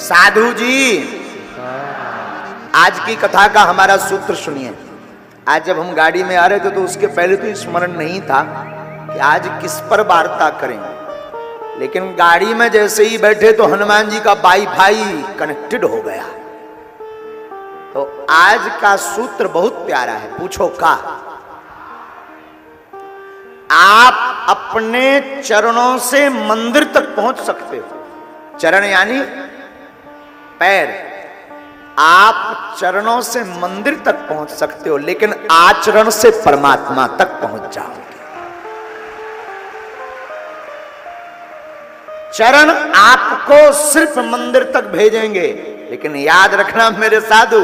साधु जी, आज की कथा का हमारा सूत्र सुनिए। आज जब हम गाड़ी में आ रहे थे तो उसके पहले तो स्मरण नहीं था कि आज किस पर वार्ता करेंगे, लेकिन गाड़ी में जैसे ही बैठे तो हनुमान जी का वाईफाई कनेक्टेड हो गया। तो आज का सूत्र बहुत प्यारा है। पूछो का? आप अपने चरणों से मंदिर तक पहुंच सकते हो। चरण यानी पैर। आप चरणों से मंदिर तक पहुंच सकते हो, लेकिन आचरण से परमात्मा तक पहुंच जाओगे। चरण आपको सिर्फ मंदिर तक भेजेंगे, लेकिन याद रखना मेरे साधु,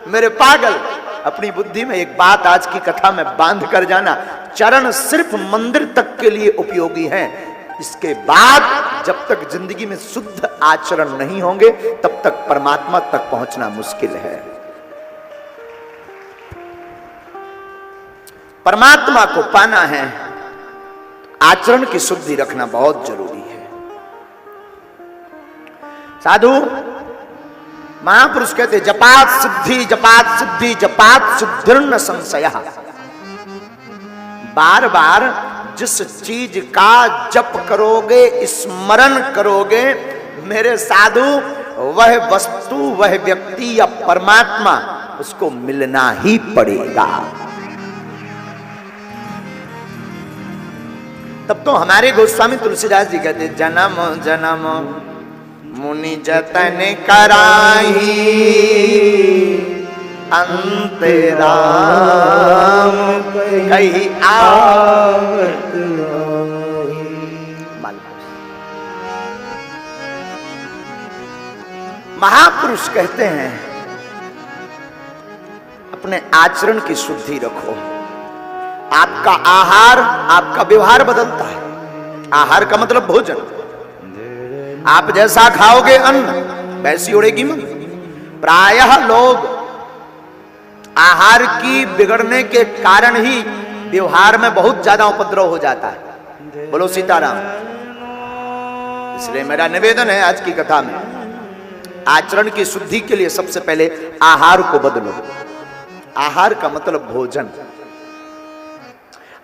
मेरे पागल, अपनी बुद्धि में एक बात आज की कथा में बांध कर जाना। चरण सिर्फ मंदिर तक के लिए उपयोगी हैं। इसके बाद जब तक जिंदगी में शुद्ध आचरण नहीं होंगे तब तक परमात्मा तक पहुंचना मुश्किल है। परमात्मा को पाना है, आचरण की शुद्धि रखना बहुत जरूरी है। साधु महापुरुष कहते जपात सिद्धि, जपात सिद्धि, जपात सिद्धिर्न संशयः। बार बार जिस चीज का जप करोगे, स्मरण करोगे मेरे साधु, वह वस्तु, वह व्यक्ति या परमात्मा उसको मिलना ही पड़ेगा। तब तो हमारे गोस्वामी तुलसीदास जी कहते जन्म जन्म मुनि जतन कराही, अंतराम कहीं आवत नहीं। महापुरुष कहते हैं अपने आचरण की शुद्धि रखो। आपका आहार, आपका व्यवहार बदलता है। आहार का मतलब भोजन। आप जैसा खाओगे अन्न, वैसी उड़ेगी मन। प्रायः लोग आहार की बिगड़ने के कारण ही व्यवहार में बहुत ज्यादा उपद्रव हो जाता है। बोलो सीताराम। इसलिए मेरा निवेदन है आज की कथा में, आचरण की शुद्धि के लिए सबसे पहले आहार को बदलो। आहार का मतलब भोजन।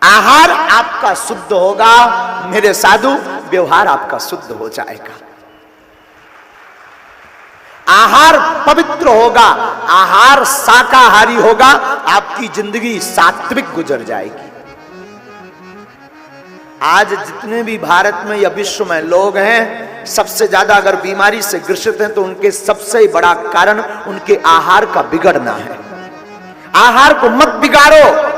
आहार आपका शुद्ध होगा मेरे साधु, व्यवहार आपका शुद्ध हो जाएगा। आहार पवित्र होगा, आहार शाकाहारी होगा, आपकी जिंदगी सात्विक गुजर जाएगी। आज जितने भी भारत में या विश्व में लोग हैं, सबसे ज्यादा अगर बीमारी से ग्रसित हैं तो उनके सबसे बड़ा कारण उनके आहार का बिगड़ना है। आहार को मत बिगाड़ो।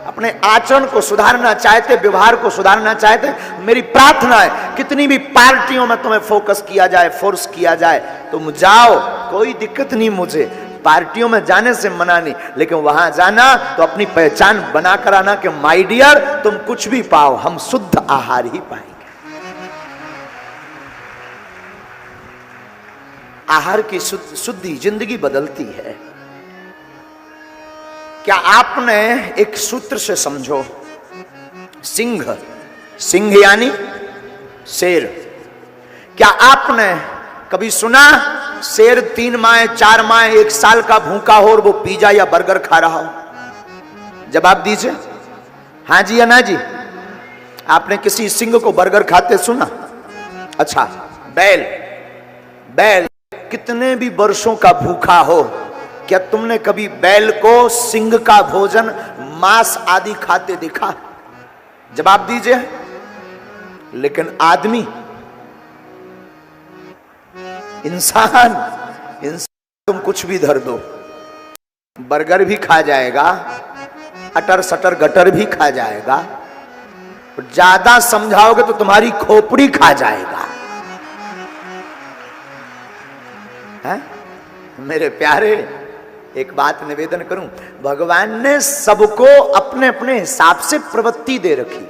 अपने आचरण को सुधारना चाहते, व्यवहार को सुधारना चाहते, मेरी प्रार्थना है कितनी भी पार्टियों में तुम्हें फोकस किया जाए, फोर्स किया जाए, तुम जाओ, कोई दिक्कत नहीं मुझे। पार्टियों में जाने से मना नहीं, लेकिन वहां जाना तो अपनी पहचान बना कर आना कि माय डियर तुम कुछ भी पाओ, हम शुद्ध आहार ही पाएंगे। आहार की शुद्धि जिंदगी बदलती है। क्या आपने एक सूत्र से समझो, सिंह, सिंह यानी शेर। क्या आपने कभी सुना शेर 3 माह 4 माह 1 साल का भूखा हो और वो पिज्जा या बर्गर खा रहा हो? जवाब दीजिए, हाँ जी या ना जी। आपने किसी सिंह को बर्गर खाते सुना? अच्छा, बैल, बैल कितने भी वर्षों का भूखा हो, क्या तुमने कभी बैल को सिंह का भोजन, मांस आदि खाते देखा? जवाब दीजिए। लेकिन आदमी, इंसान तुम कुछ भी धर दो, बर्गर भी खा जाएगा, अटर सटर गटर भी खा जाएगा, ज्यादा समझाओगे तो तुम्हारी खोपड़ी खा जाएगा। है? मेरे प्यारे, एक बात निवेदन करूं, भगवान ने सबको अपने अपने हिसाब से प्रवृत्ति दे रखी।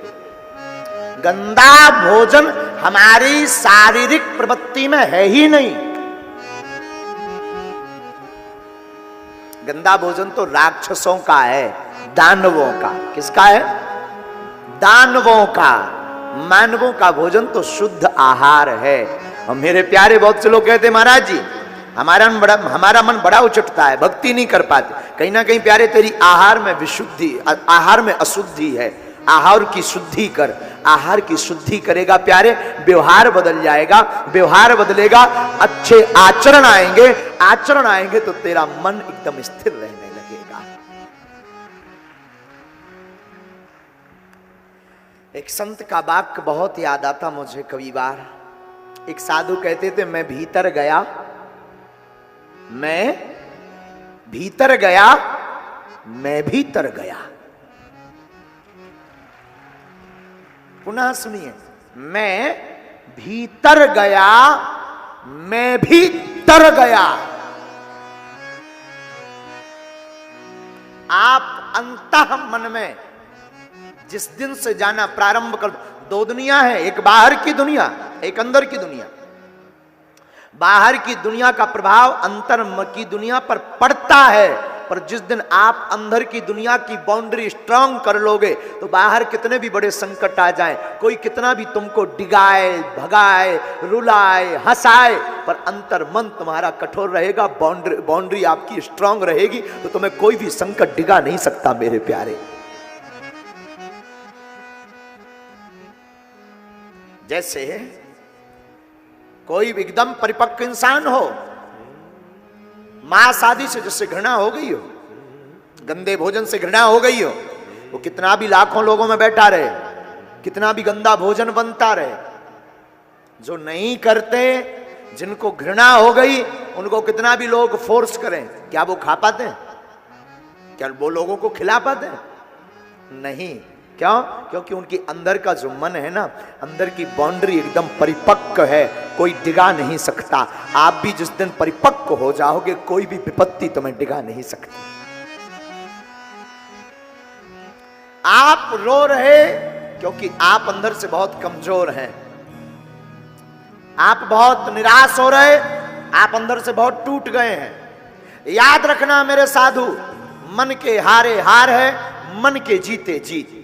गंदा भोजन हमारी शारीरिक प्रवृत्ति में है ही नहीं। गंदा भोजन तो राक्षसों का है, दानवों का। किसका है? दानवों का। मानवों का भोजन तो शुद्ध आहार है। और मेरे प्यारे बहुत से लोग कहते महाराज जी हमारा मन बड़ा उचटता है, भक्ति नहीं कर पाते। कहीं ना कहीं प्यारे तेरी आहार में विशुद्धि, आहार में अशुद्धि है। आहार की शुद्धि कर, आहार की शुद्धि करेगा प्यारे, व्यवहार बदल जाएगा, व्यवहार बदलेगा, अच्छे आचरण आएंगे, आचरण आएंगे तो तेरा मन एकदम स्थिर रहने लगेगा। एक संत का वाक्य बहुत याद आता मुझे कई बार। एक साधु कहते थे, मैं भीतर गया, मैं भीतर गया, मैं भीतर गया। पुनः सुनिए, मैं भीतर गया, मैं भीतर गया। आप अंतः मन में जिस दिन से जाना प्रारंभ कर, दो दुनिया है, एक बाहर की दुनिया, एक अंदर की दुनिया। बाहर की दुनिया का प्रभाव अंतर की दुनिया पर पड़ता है, पर जिस दिन आप अंदर की दुनिया की बाउंड्री स्ट्रांग कर लोगे तो बाहर कितने भी बड़े संकट आ जाएं, कोई कितना भी तुमको डिगाए, भगाए, रुलाए, हंसाए, पर अंतर मन तुम्हारा कठोर रहेगा, बाउंड्री आपकी स्ट्रांग रहेगी, तो तुम्हें कोई भी संकट डिगा नहीं सकता मेरे प्यारे। जैसे कोई एकदम परिपक्व इंसान हो, मां शादी से जिससे घृणा हो गई हो, गंदे भोजन से घृणा हो गई हो, वो कितना भी लाखों लोगों में बैठा रहे, कितना भी गंदा भोजन बनता रहे, जो नहीं करते, जिनको घृणा हो गई, उनको कितना भी लोग फोर्स करें, क्या वो खा पाते हैं? क्या वो लोगों को खिला पाते हैं? नहीं। क्यों? क्योंकि उनकी अंदर का जो मन है ना, अंदर की बाउंड्री एकदम परिपक्व है, कोई डिगा नहीं सकता। आप भी जिस दिन परिपक्व हो जाओगे, कोई भी विपत्ति तुम्हें डिगा नहीं सकती। आप रो रहे क्योंकि आप अंदर से बहुत कमजोर हैं, आप बहुत निराश हो रहे, आप अंदर से बहुत टूट गए हैं। याद रखना मेरे साधु, मन के हारे हार है, मन के जीते जीत।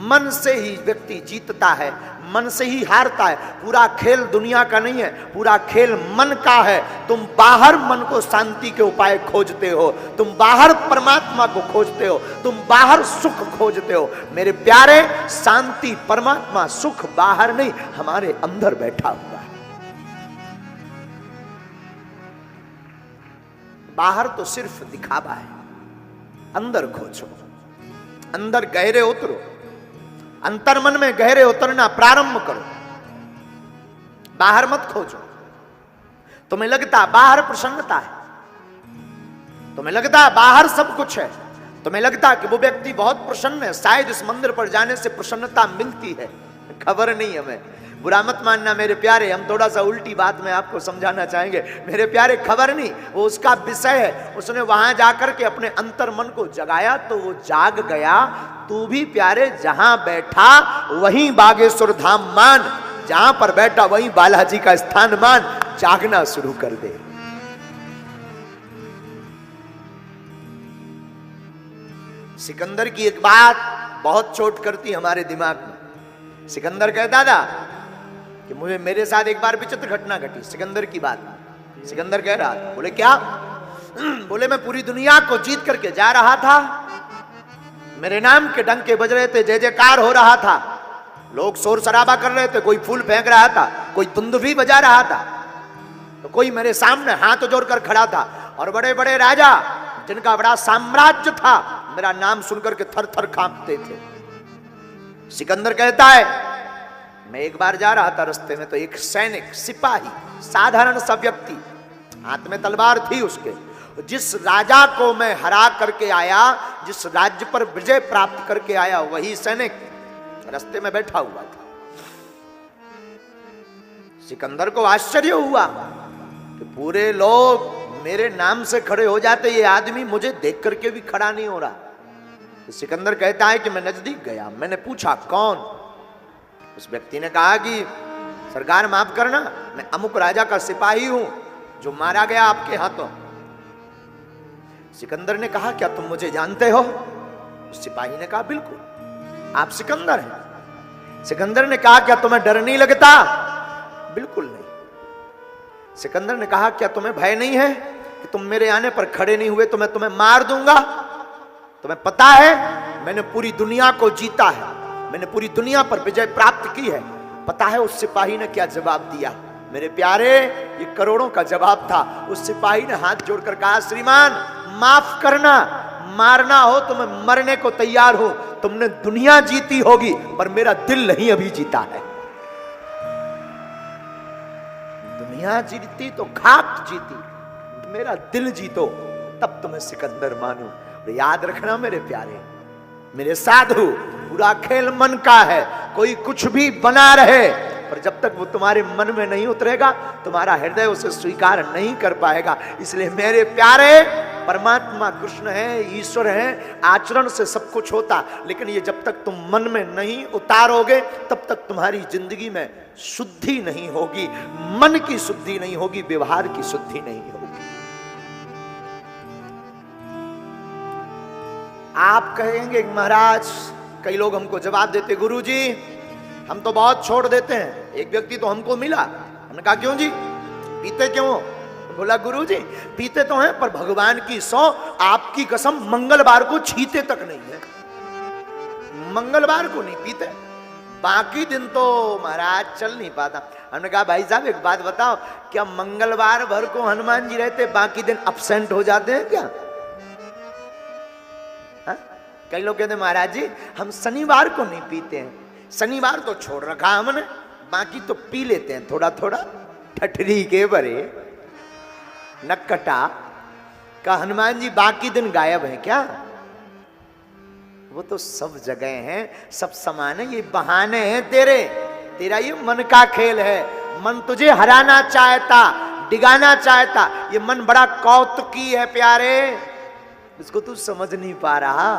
मन से ही व्यक्ति जीतता है, मन से ही हारता है। पूरा खेल दुनिया का नहीं है, पूरा खेल मन का है। तुम बाहर मन को शांति के उपाय खोजते हो, तुम बाहर परमात्मा को खोजते हो, तुम बाहर सुख खोजते हो। मेरे प्यारे, शांति, परमात्मा, सुख बाहर नहीं, हमारे अंदर बैठा हुआ है। बाहर तो सिर्फ दिखावा है, अंदर खोजो, अंदर गहरे उतरो, अंतर मन में गहरे उतरना प्रारंभ करो, बाहर मत खोजो। तुम्हें लगता बाहर प्रसन्नता है, तुम्हें लगता बाहर सब कुछ है, तुम्हें लगता कि वो व्यक्ति बहुत प्रसन्न है, शायद इस मंदिर पर जाने से प्रसन्नता मिलती है। खबर नहीं हमें, बुरा मत मानना मेरे प्यारे, हम थोड़ा सा उल्टी बात में आपको समझाना चाहेंगे। मेरे प्यारे, खबर नहीं, वो उसका विषय है। उसने वहां जाकर के अपने अंतर मन को जगाया तो वो जाग गया। तू भी प्यारे जहां बैठा वहीं बागेश्वर धाम मान, जहां पर बैठा वहीं बालाजी का स्थान मान, जागना शुरू कर दे। सिकंदर की एक बात बहुत चोट करती हमारे दिमाग में। सिकंदर कहता था कि मुझे, मेरे साथ एक बार विचित्र घटना घटी, सिकंदर की बात। सिकंदर कह रहा था, बोले क्या? बोले मैं पूरी दुनिया को जीत करके जा रहा था, मेरे नाम के डंके बज रहे थे, जय जयकार हो रहा था, लोग शोर शराबा कर रहे थे, कोई फूल फेंक रहा था, कोई दुंदुभी बजा रहा था, तो कोई मेरे सामने हाथ जोड़कर खड़ा था, और बड़े बड़े राजा जिनका बड़ा साम्राज्य था मेरा नाम सुनकर के थर थर कांपते थे। सिकंदर कहता है, मैं एक बार जा रहा था रास्ते में, तो एक सैनिक, सिपाही, साधारण सा व्यक्ति, हाथ में तलवार थी उसके, जिस राजा को मैं हरा करके आया, जिस राज्य पर विजय प्राप्त करके आया, वही सैनिक रास्ते में बैठा हुआ था। सिकंदर को आश्चर्य हुआ कि पूरे लोग मेरे नाम से खड़े हो जाते, ये आदमी मुझे देख करके भी खड़ा नहीं हो रहा। तो सिकंदर कहता है कि मैं नजदीक गया, मैंने पूछा कौन? उस व्यक्ति ने कहा कि सरकार माफ करना, मैं अमुक राजा का सिपाही हूं जो मारा गया आपके हाथों। सिकंदर ने कहा क्या तुम मुझे जानते हो? उस सिपाही ने कहा बिल्कुल, आप सिकंदर हैं। सिकंदर ने कहा क्या तुम्हें डर नहीं लगता? बिल्कुल नहीं। सिकंदर ने कहा क्या तुम्हें भय नहीं है कि तुम मेरे आने पर खड़े नहीं हुए तो मैं तुम्हें मार दूंगा? तुम्हें पता है मैंने पूरी दुनिया को जीता है, मैंने पूरी दुनिया पर विजय प्राप्त की है। पता है उस सिपाही ने क्या जवाब दिया? मेरे प्यारे, ये करोड़ों का जवाब था। उस सिपाही ने हाथ जोड़कर कहा, श्रीमान माफ करना, मारना हो तो मैं मरने को तैयार हूं। तुमने दुनिया जीती होगी पर मेरा दिल नहीं अभी जीता है। दुनिया जीती तो खाक जीती, मेरा दिल जीतो तब तुम्हें सिकंदर मानूं। और याद रखना मेरे प्यारे, मेरे साधु, पूरा खेल मन का है। कोई कुछ भी बना रहे पर जब तक वो तुम्हारे मन में नहीं उतरेगा तुम्हारा हृदय उसे स्वीकार नहीं कर पाएगा। इसलिए मेरे प्यारे, परमात्मा कृष्ण है, ईश्वर है, आचरण से सब कुछ होता, लेकिन ये जब तक तुम मन में नहीं उतारोगे तब तक तुम्हारी जिंदगी में शुद्धि नहीं होगी। मन की शुद्धि नहीं होगी, व्यवहार की शुद्धि नहीं होगी। आप कहेंगे महाराज, कई लोग हमको जवाब देते, गुरुजी हम तो बहुत छोड़ देते हैं। एक व्यक्ति तो हमको मिला, हमने कहा क्यों जी, पीते क्यों? बोला गुरुजी पीते तो हैं पर भगवान की सौ, आपकी कसम मंगलवार को छीते तक नहीं है। मंगलवार को नहीं पीते, बाकी दिन तो महाराज चल नहीं पाता। हमने कहा भाई साहब एक बात बताओ, क्या मंगलवार भर को हनुमान जी रहते, बाकी दिन अब्सेंट हो जाते हैं क्या? कई लोग कहते महाराज जी हम शनिवार को नहीं पीते हैं, शनिवार तो छोड़ रखा हमने, बाकी तो पी लेते हैं थोड़ा थोड़ा। ठठरी के बरे नक्कटा का हनुमान जी बाकी दिन गायब है क्या? वो तो सब जगह हैं, सब समान है, ये बहाने हैं तेरे। तेरा ये मन का खेल है, मन तुझे हराना चाहता, डिगाना चाहता। ये मन बड़ा कौतुकी है प्यारे, इसको तू समझ नहीं पा रहा।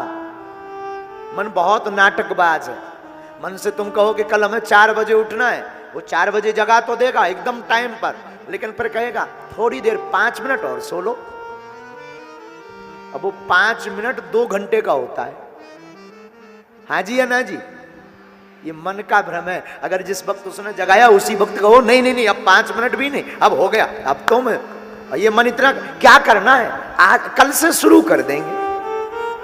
मन बहुत नाटकबाज है। मन से तुम कहो कि कल हमें 4 बजे उठना है, वो 4 बजे जगा तो देगा एकदम टाइम पर, लेकिन फिर कहेगा थोड़ी देर 5 मिनट और सो लो। अब वो 5 मिनट 2 घंटे का होता है। हाँ जी या ना जी? ये मन का भ्रम है। अगर जिस वक्त उसने जगाया उसी वक्त कहो नहीं नहीं नहीं अब 5 मिनट भी नहीं, अब हो गया, अब तो मैं, ये मन इतना क्या करना है, आज कल से शुरू कर देंगे,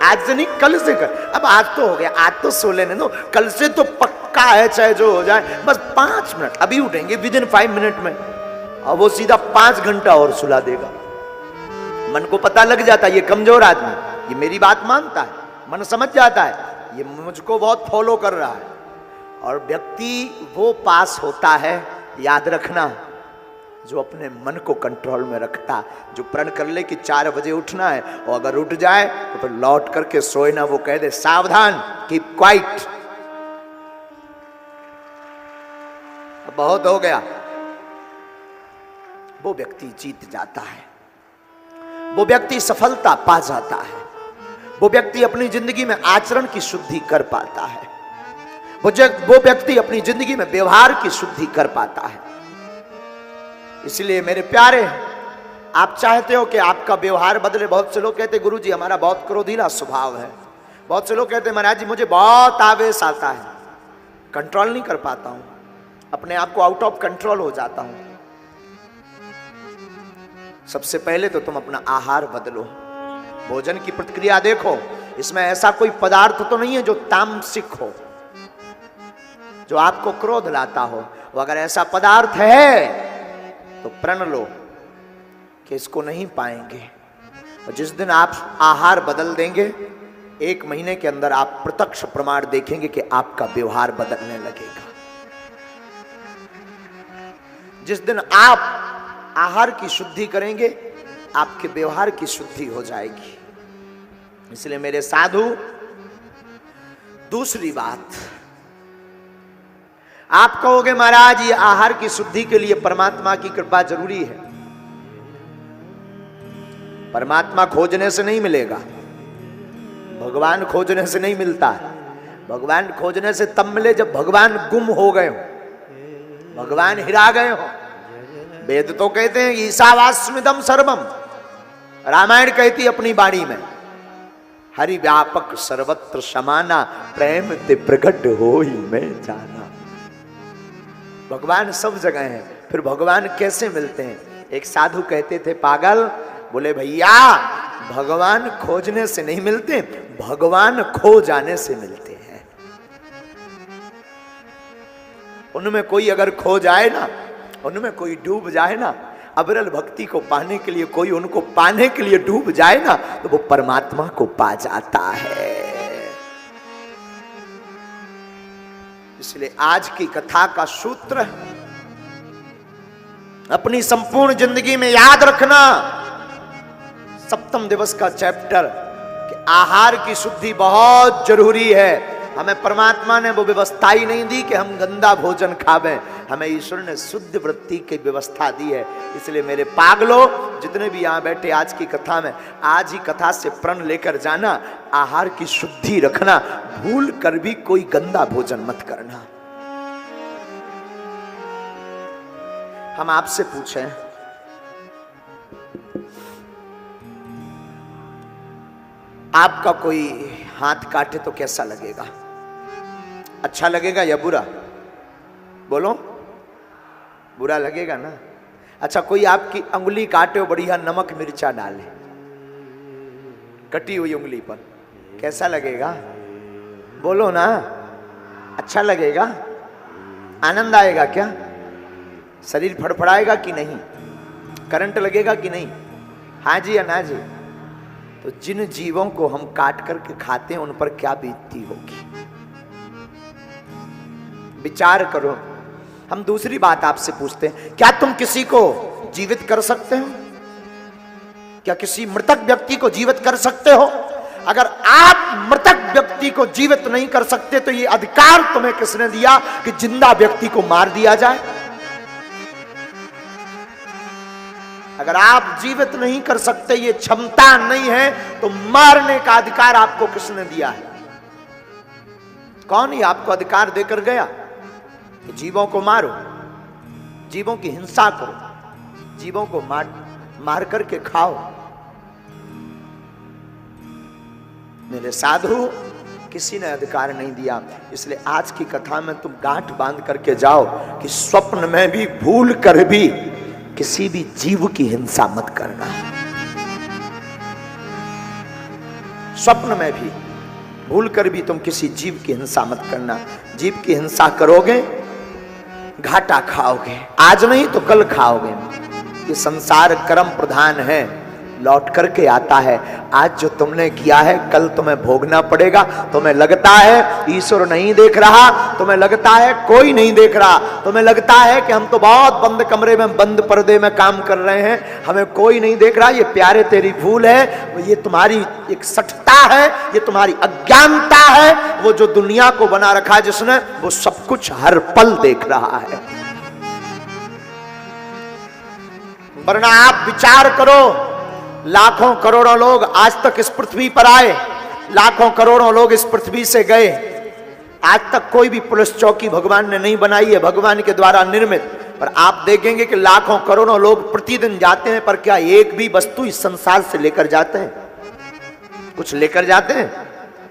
आज से नहीं कल से कर। अब आज तो हो गया, आज तो सो लेने दो, कल से तो पक्का है चाहे जो हो जाए, बस 5 मिनट अभी उठेंगे विदिन 5 मिनट में। और वो सीधा 5 घंटा और सुला देगा। मन को पता लग जाता है ये कमजोर आदमी, ये मेरी बात मानता है, मन समझ जाता है ये मुझको बहुत फॉलो कर रहा है। और व्यक्ति वो पास होता है, याद रखना, जो अपने मन को कंट्रोल में रखता, जो प्रण कर ले कि 4 बजे उठना है और अगर उठ जाए तो फिर लौट करके सोए ना, वो कह दे सावधान, कीप क्वाइट, बहुत हो गया। वो व्यक्ति जीत जाता है, वो व्यक्ति सफलता पा जाता है, वो व्यक्ति अपनी जिंदगी में आचरण की शुद्धि कर पाता है, वो व्यक्ति अपनी जिंदगी में व्यवहार की शुद्धि कर पाता है। इसलिए मेरे प्यारे, आप चाहते हो कि आपका व्यवहार बदले। बहुत से लोग कहते गुरुजी हमारा बहुत क्रोधीला स्वभाव है। बहुत से लोग कहते महाराज जी मुझे बहुत आवेश आता है, कंट्रोल नहीं कर पाता हूं, अपने आप को आउट ऑफ कंट्रोल हो जाता हूं। सबसे पहले तो तुम अपना आहार बदलो, भोजन की प्रतिक्रिया देखो, इसमें ऐसा कोई पदार्थ तो नहीं है जो तामसिक हो, जो आपको क्रोध लाता हो। वो अगर ऐसा पदार्थ है तो प्रण लो कि इसको नहीं पाएंगे। और जिस दिन आप आहार बदल देंगे, 1 महीने के अंदर आप प्रत्यक्ष प्रमाण देखेंगे कि आपका व्यवहार बदलने लगेगा। जिस दिन आप आहार की शुद्धि करेंगे, आपके व्यवहार की शुद्धि हो जाएगी। इसलिए मेरे साधु, दूसरी बात, आप कहोगे महाराज ये आहार की शुद्धि के लिए परमात्मा की कृपा जरूरी है। परमात्मा खोजने से नहीं मिलेगा, भगवान खोजने से नहीं मिलता है। भगवान खोजने से तब मिले जब भगवान गुम हो गए हो, भगवान हिरा गए हो। वेद तो कहते हैं ईशावास्मिदम सर्वम, रामायण कहती अपनी वाणी में हरि व्यापक सर्वत्र समाना, प्रेम ते प्रकट हो ही मैं जाना। भगवान सब जगह है, फिर भगवान कैसे मिलते हैं? एक साधु कहते थे, पागल, बोले भैया भगवान खोजने से नहीं मिलते, भगवान खो जाने से मिलते हैं। उनमें कोई अगर खो जाए ना, उनमें कोई डूब जाए ना, अविरल भक्ति को पाने के लिए कोई उनको पाने के लिए डूब जाए ना, तो वो परमात्मा को पा जाता है। इसलिए आज की कथा का सूत्र अपनी संपूर्ण जिंदगी में याद रखना। सप्तम दिवस का चैप्टर कि आहार की शुद्धि बहुत जरूरी है। हमें परमात्मा ने वो व्यवस्था ही नहीं दी कि हम गंदा भोजन खावें, हमें ईश्वर ने शुद्ध वृत्ति की व्यवस्था दी है। इसलिए मेरे पागलों, जितने भी यहां बैठे आज की कथा में, आज ही कथा से प्रण लेकर जाना, आहार की शुद्धि रखना, भूल कर भी कोई गंदा भोजन मत करना। हम आपसे पूछें, आपका कोई हाथ काटे तो कैसा लगेगा? अच्छा लगेगा या बुरा? बोलो, बुरा लगेगा ना। अच्छा, कोई आपकी अंगुली काटे, बढ़िया नमक मिर्चा डाले कटी हुई उंगली पर, कैसा लगेगा? बोलो ना, अच्छा लगेगा? आनंद आएगा क्या? शरीर फड़फड़ाएगा कि नहीं? करंट लगेगा कि नहीं? हाँ जी या ना जी? तो जिन जीवों को हम काट करके खाते हैं उन पर क्या बीतती होगी, विचार करो। हम दूसरी बात आपसे पूछते हैं, क्या तुम किसी को जीवित कर सकते हो? क्या किसी मृतक व्यक्ति को जीवित कर सकते हो? अगर आप मृतक व्यक्ति को जीवित नहीं कर सकते तो ये अधिकार तुम्हें किसने दिया कि जिंदा व्यक्ति को मार दिया जाए? अगर आप जीवित नहीं कर सकते, ये क्षमता नहीं है, तो मारने का अधिकार आपको किसने दिया है? कौन ही आपको अधिकार देकर गया कि जीवों को मारो, जीवों की हिंसा करो, जीवों को मार करके खाओ? मेरे साधु, किसी ने अधिकार नहीं दिया। इसलिए आज की कथा में तुम गांठ बांध करके जाओ कि स्वप्न में भी भूल कर भी किसी भी जीव की हिंसा मत करना। स्वप्न में भी भूल कर भी तुम किसी जीव की हिंसा मत करना। जीव की हिंसा करोगे, घाटा खाओगे, आज नहीं तो कल खाओगे। ये संसार कर्म प्रधान है, लौट करके आता है। आज जो तुमने किया है कल तुम्हें भोगना पड़ेगा। तुम्हें लगता है ईश्वर नहीं देख रहा, तुम्हें लगता है कोई नहीं देख रहा, तुम्हें लगता है कि हम तो बहुत बंद कमरे में बंद पर्दे में काम कर रहे हैं, हमें कोई नहीं देख रहा। ये प्यारे तेरी भूल है, ये तुम्हारी एक सठता है, ये तुम्हारी अज्ञानता है। वो जो दुनिया को बना रखा है जिसने, वो सब कुछ हर पल देख रहा है। वरना आप विचार करो, लाखों करोड़ों लोग आज तक इस पृथ्वी पर आए, लाखों करोड़ों लोग इस पृथ्वी से गए, आज तक कोई भी पुलिस चौकी भगवान ने नहीं बनाई है, भगवान के द्वारा निर्मित। पर आप देखेंगे कि लाखों करोड़ों लोग प्रतिदिन जाते हैं, पर क्या एक भी वस्तु इस संसार से लेकर जाते हैं? कुछ लेकर जाते हैं?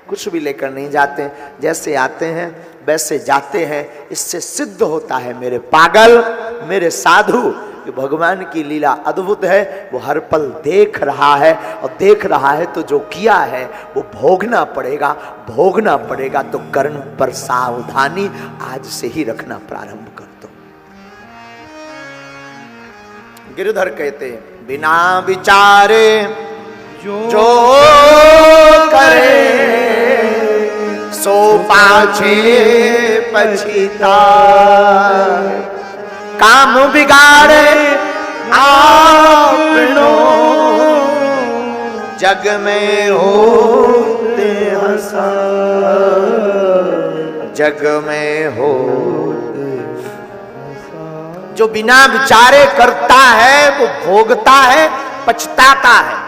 कुछ भी लेकर नहीं जाते हैं। जैसे आते हैं वैसे जाते हैं। इससे सिद्ध होता है मेरे पागल, मेरे साधु, कि भगवान की लीला अद्भुत है। वो हर पल देख रहा है, और देख रहा है तो जो किया है वो भोगना पड़ेगा, भोगना पड़ेगा। तो कर्म पर सावधानी आज से ही रखना प्रारंभ कर दो। गिरधर कहते हैं, बिना विचारे जो करे सो पाछे पछिता, काम बिगाड़े आपनो जग में होते हंसा, जग में होते हंसा। जो बिना विचारे करता है वो भोगता है, पछताता है।